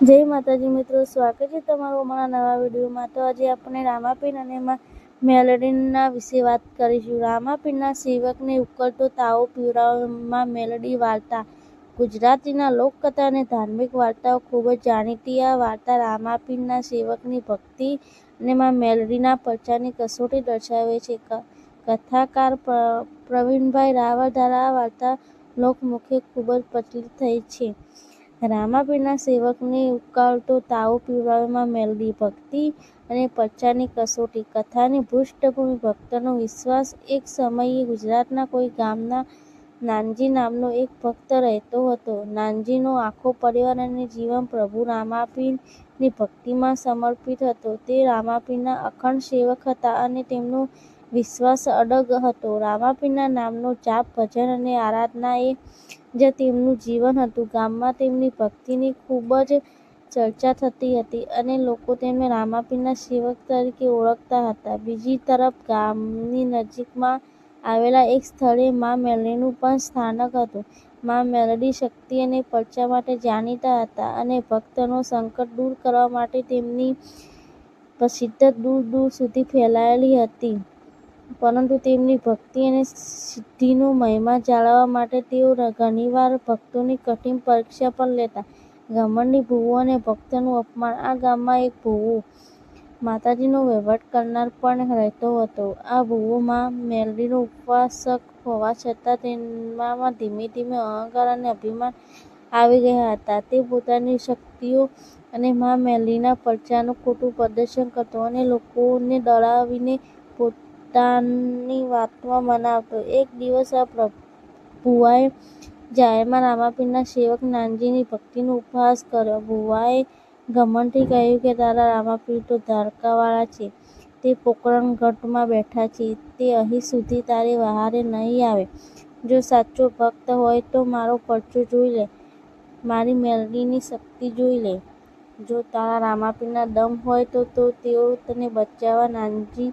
જય માતાજી મિત્રો, સ્વાગત છે તમારું અમારા નવા વિડીયોમાં। તો આજે આપણે રામાપીર અને મેલડીના વિશે વાત કરીશું। રામાપીરના સેવકને ઉકળતો તાવો પીવડાવવામાં મેલડી વાર્તા। ગુજરાતીના લોકકથા અને ધાર્મિક વાર્તાઓ ખૂબ જ જાણીતી આ વાર્તા રામાપીરના સેવકની ભક્તિ અને મેલડીના પરચાની કસોટી દર્શાવે છે। કથાકાર પ્રવીણભાઈ રાવલ દ્વારા આ વાર્તા લોકમુખે ખૂબ જ પ્રચલિત થઈ છે। રામાપીરના સેવકને ઉકળતો તાવો પીવડાવવામાં મેલડી, ભક્તિ અને પરચાની કસોટી। કથાની પૃષ્ઠભૂમિ ભક્તનો વિશ્વાસ। એક સમયે ગુજરાતના કોઈ ગામમાં નાનજી નામનો એક ભક્ત રહેતો હતો। નાનજીનો આખો પરિવાર અને જીવન પ્રભુ રામાપીરની ભક્તિમાં સમર્પિત હતો। તે રામાપીરના અખંડ સેવક હતા અને તેમનો વિશ્વાસ અડગ હતો। રામાપીરના નામનો જાપ, ભજન અને આરાધના એ જ તેમનું જીવન હતું। ગામમાં તેમની ભક્તિની ખૂબ જ ચર્ચા થતી હતી અને લોકો તેમને રામાપીરના સેવક તરીકે ઓળખતા હતા। બીજી તરફ ગામની નજીકમાં આવેલા એક સ્થળે મા મેલડીનું પણ સ્થાનક હતું। મા મેલડી શક્તિ અને પરચા માટે જાણીતા હતા અને ભક્તોનો સંકટ દૂર કરવા માટે તેમની પ્રસિદ્ધિ દૂર દૂર સુધી ફેલાયેલી હતી। પરંતુ તેમની ભક્તિ અને સિદ્ધિનો મહિમા જાળવવા માટે તેઓ ઘણીવાર ભક્તોની કઠિન પરીક્ષા પણ લેતા। ઘમંડી ભૂવો અને ભક્તોનું અપમાન। આ ગામમાં એક ભૂવો માતાજીનો વહીવટ કરનાર પણ રહેતો હતો। આ ભૂવો મા મેલડીનો ઉપાસક હોવા છતાં તેનામાં ધીમે ધીમે અહંકાર અને અભિમાન આવી ગયા હતા। તે પોતાની શક્તિઓ અને મા મેલડીના પરચાનું ખોટું પ્રદર્શન કરતો અને લોકોને ડરાવીને પોતાની વાતમાં મનાવતો। એક દિવસ આ ભૂવાએ જાહેરમાં રામાપીરના સેવક નાનજીની ભક્તિનો ઉપહાસ કર્યો। ભૂવાએ ઘમંડથી કહ્યું કે તારા રામાપીર તો દ્વારકાવાળા છે, તે પોકરણગઢમાં બેઠા છે, તે અહીં સુધી તારે વહારે નહીં આવે। જો સાચો ભક્ત હોય તો મારો પરચો જોઈ લે, મારી મેલડીની શક્તિ જોઈ લે। જો તારા રામાપીરના દમ હોય તો તેઓ તને બચાવવા। નાનજી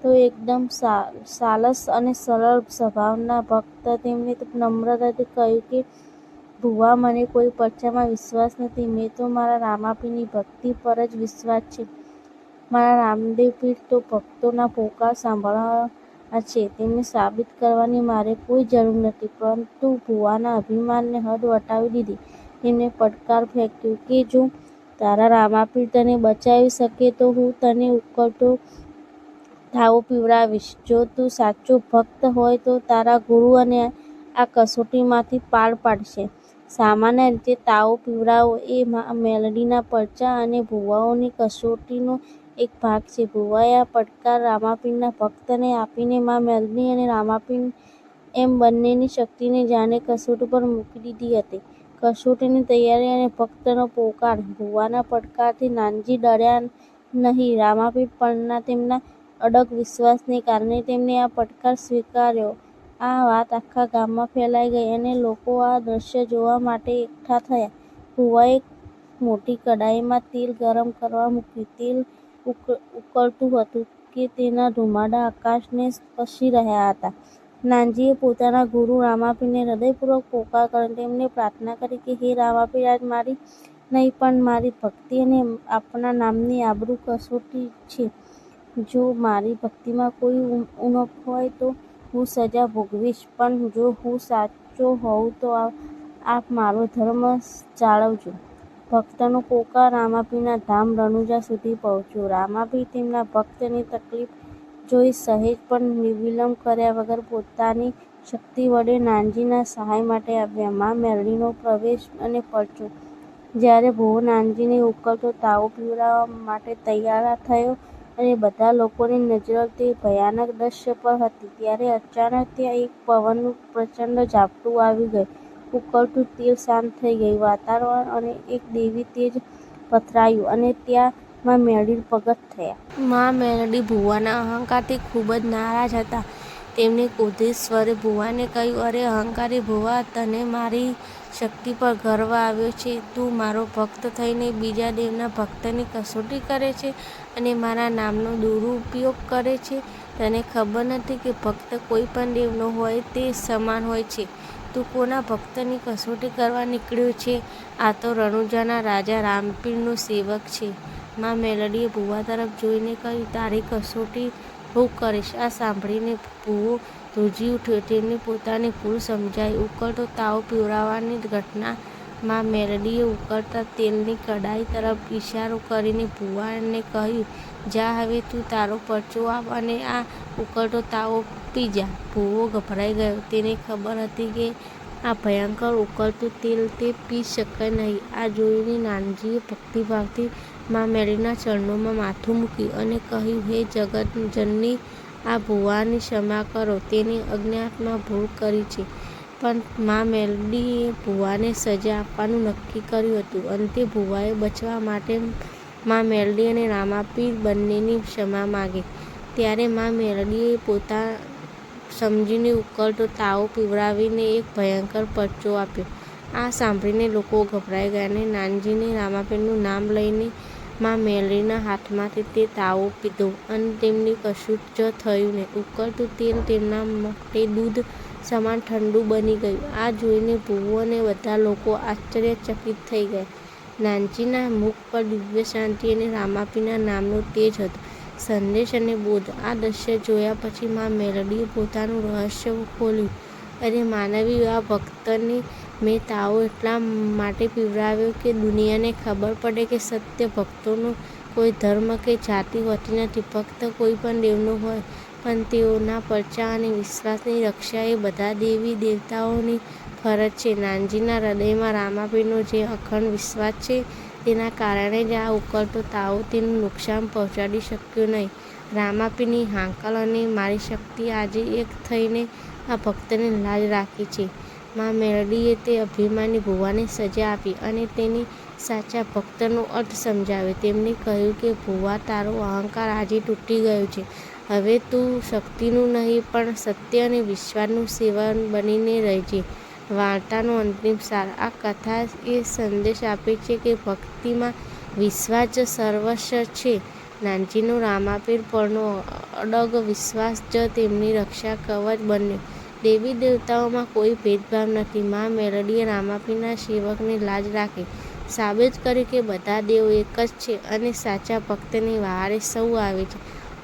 તો એકદમ સાલસ અને સરળ સ્વભાવના ભક્ત। તેમણે નમ્રતાથી કહ્યું કે ભૂવા, મને કોઈ પરચામાં વિશ્વાસ નથી, મેં તો મારા રામાપીરની ભક્તિ પર જ વિશ્વાસ છે। મારા રામદેવ પીર તો ભક્તોના પોકાર સાંભળવાના છે, તેમને સાબિત કરવાની મારે કોઈ જરૂર નથી। પરંતુ ભૂવાના અભિમાને હદ વટાવી દીધી। તેમણે પડકાર ફેંક્યો કે જો તારા રામાપીર તને બચાવી શકે તો હું તને ઉકળતો તાવો પીવડાવીશ। જો તું સાચો ભક્ત હોય તો તારા ગુરુ તને આ કસોટીમાંથી પાર પાડશે। સામાન્ય રીતે તાવો પીવડાવવો એ મા મેલડીના પરચા અને ભૂવાઓની કસોટીનો એક ભાગ છે। ભૂવાએ આ પડકાર રામાપીરના ભક્તને આપીને મા મેલડી અને રામાપીર એમ બંનેની શક્તિને જાણે કસોટી પર મૂકી દીધી હતી। કસોટીની તૈયારી અને ભક્તનો પોકાર। ભૂવાના પડકારથી નાનજી ડર્યા નહીં। રામાપીર પરના તેમના અડગ વિશ્વાસને કારણે તેમણે આ પડકાર સ્વીકાર્યો। આ વાત આખા ગામમાં ફેલાઈ ગઈ અને લોકો આ દ્રશ્ય જોવા માટે એકઠા થયા। ભૂવાએ એક મોટી કડાઈમાં તેલ ગરમ કરવા મૂક્યું। તેલ ઉકળતું હતું કે તેના ધુમાડા આકાશને સ્પર્શી રહ્યા હતા। નાનજીએ પોતાના ગુરુ રામાપીરને હૃદયપૂર્વક પોકાર કર્યો। તેમણે પ્રાર્થના કરી કે હે રામાપીર, આજ મારી નહીં પણ મારી ભક્તિ અને આપના નામની આબરૂ કસોટી છે। જો મારી ભક્તિમાં કોઈ ઉણપ હોય તો હું સજા ભોગવીશ, પણ જો હું સાચો હોઉં તો આપ મારો ધર્મ જાળવજો। ભક્તનો પોકાર રામાપીરના ધામ રણુજા સુધી પહોંચ્યો। રામાપીર તેમના ભક્તની તકલીફ જોઈ સહેજ પણ નિર્વિલંબ કર્યા વગર પોતાની શક્તિ વડે નાનજીના સહાય માટે આવ્યા। મા મેલડીનો પ્રવેશ અને પરચો। જ્યારે ભૂવો નાનજીને ઉકળતો તાવો પીવડાવવા માટે તૈયાર થયો અને બધા લોકોની નજરો તે ભયાનક દ્રશ્ય પર હતી, ત્યારે અચાનક ત્યાં એક પવનનું પ્રચંડ ઝાપટું આવી ગયું। ઉકળતું તેલ શાંત થઈ ગયું, વાતાવરણ અને એક દૈવી તેજ પથરાયું અને ત્યાં મા મેલડી પ્રગટ થયા। મા મેલડી ભૂવાના અહંકારથી ખૂબ જ નારાજ હતા। તેમણે ક્રોધિત સ્વરે ભૂવાને કહ્યું, અરે અહંકારી ભૂવા, તને મારી શક્તિ પર ગર્વ આવ્યો છે? તું મારો ભક્ત થઈને બીજા દેવના ભક્તની કસોટી કરે છે અને મારા નામનો દુરુપયોગ કરે છે। તને ખબર નથી કે ભક્ત કોઈ પણ દેવનો હોય તે સમાન હોય છે। તું કોના ભક્તની કસોટી કરવા નીકળ્યો છે? આ તો રણુજાના રાજા રામપીરનો સેવક છે. માં મેલડીએ ભૂવા તરફ જોઈને કહ્યું, તારી કસોટી હું કરીશ. આ સાંભળીને ભૂવો ધ્રુજી ઉઠ્યો. તેને પોતાની ભૂલ સમજાઈ. ઉકળતો તાવ પીવડાવવાની ઘટના માં મેલડીએ ઉકળતા તેલની કડાઈ તરફ ઈશારો કરીને ભૂવાને કહ્યું, જા હવે તું તારો પરચો આપ અને આ ઉકળતો તાવ પી જા. ભૂવો ગભરાઈ ગયો. તેને ખબર હતી કે આ ભયંકર ઉકળતું તેલ તે પી શકે નહીં. આ જોઈને નાનજીએ ભક્તિભાવથી માં મેલડીના ચરણોમાં માથું મૂક્યું અને કહ્યું, હે જગતજનની, આ ભૂવાની ક્ષમા કરો. તેની અજ્ઞાનમાં ભૂલ કરી છે. પણ માં મેલડીએ ભૂવાને સજા આપવાનું નક્કી કર્યું હતું. અંતે ભૂવાએ બચવા માટે માં મેલડી અને રામાપીર બંનેની ક્ષમા માગી. ત્યારે માં મેલડીએ પોતા સમજીને ઉકળતો તાવ પીવડાવીને એક ભયંકર પરચો આપ્યો. આ સાંભળીને લોકો ગભરાઈ ગયા અને નાનજીને રામાપીરનું નામ લઈને માં મેલડીના હાથમાંથી તે તાવો પીધો અને તેમને કશું જ થયું નહીં. ઉકળતું તેલ તેમના માટે દૂધ સમાન ઠંડુ બની ગયું. આ જોઈને ભૂવો અને બધા લોકો આશ્ચર્યચકિત થઈ ગયા. નાનજીના મુખ પર દિવ્ય શાંતિ અને રામાપીરના નામનો તેજ હતો. સંદેશ અને બોધ. આ દ્રશ્ય જોયા પછી માં મેલડીએ પોતાનું રહસ્ય ખોલ્યું. અરે માનવી, આ ભક્તને મેં તાવો એટલા માટે પીવડાવ્યો કે દુનિયાને ખબર પડે કે સત્ય ભક્તોનો કોઈ ધર્મ કે જાતિ હોતી નથી. ભક્ત કોઈ પણ દેવનો હોય, પણ તેઓના પરચા અને વિશ્વાસની રક્ષા એ બધા દેવી દેવતાઓની ફરજ છે. નાનજીના હૃદયમાં રામાપીરનો જે અખંડ વિશ્વાસ છે તેના કારણે જ આ ઉકળતો તાવો તેનું નુકસાન પહોંચાડી શક્યો નહીં. રામાપીરની હાંકલ અને મારી શક્તિ આજે એક થઈને આ ભક્તને લાજ રાખી છે. માં મેલડીએ તે અભિમાની ભૂવાને સજા આપી અને તેની સાચા ભક્તનો અર્થ સમજાવ્યો. તેમણે કહ્યું કે ભૂવા, તારો અહંકાર આજે તૂટી ગયો છે. હવે તું શક્તિનું નહીં પણ સત્ય અને વિશ્વાસનું સેવક બનીને રહેજે. વાર્તાનો અંતિમ સાર. આ કથા એ સંદેશ આપે છે કે ભક્તિમાં વિશ્વાસ જ સર્વસ્વ છે. નાનજીનો રામાપીર પરનો અડગ વિશ્વાસ જ તેમની રક્ષા કવચ બન્યો. દેવી દેવતાઓમાં કોઈ ભેદભાવ નથી. માં મેલડીએ રામાપીરના સેવકને લાજ રાખી, સાબિત કર્યું કે બધા દેવો એક જ છે અને સાચા ભક્તની વહારે સૌ આવે છે.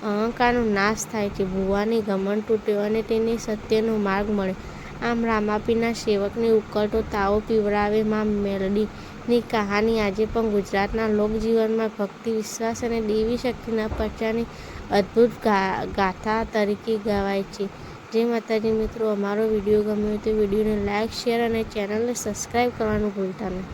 અહંકારનો નાશ થાય છે. ભૂવાની ઘમંડ તૂટ્યો અને તેને સત્યનો માર્ગ મળ્યો. આમ રામાપીરના સેવકને ઉકળતો તાવો પીવડાવે માં મેલડીની કહાની આજે પણ ગુજરાતના લોકજીવનમાં ભક્તિ, વિશ્વાસ અને દેવી શક્તિના પ્રચારની અદ્ભુત ગાથા તરીકે ગવાય છે. જય માતાજી મિત્રો, અમારો વિડીયો ગમ્યો તો વિડીયોને લાઇક, શેર અને ચેનલને સબસ્ક્રાઈબ કરવાનું ભૂલતા નહીં.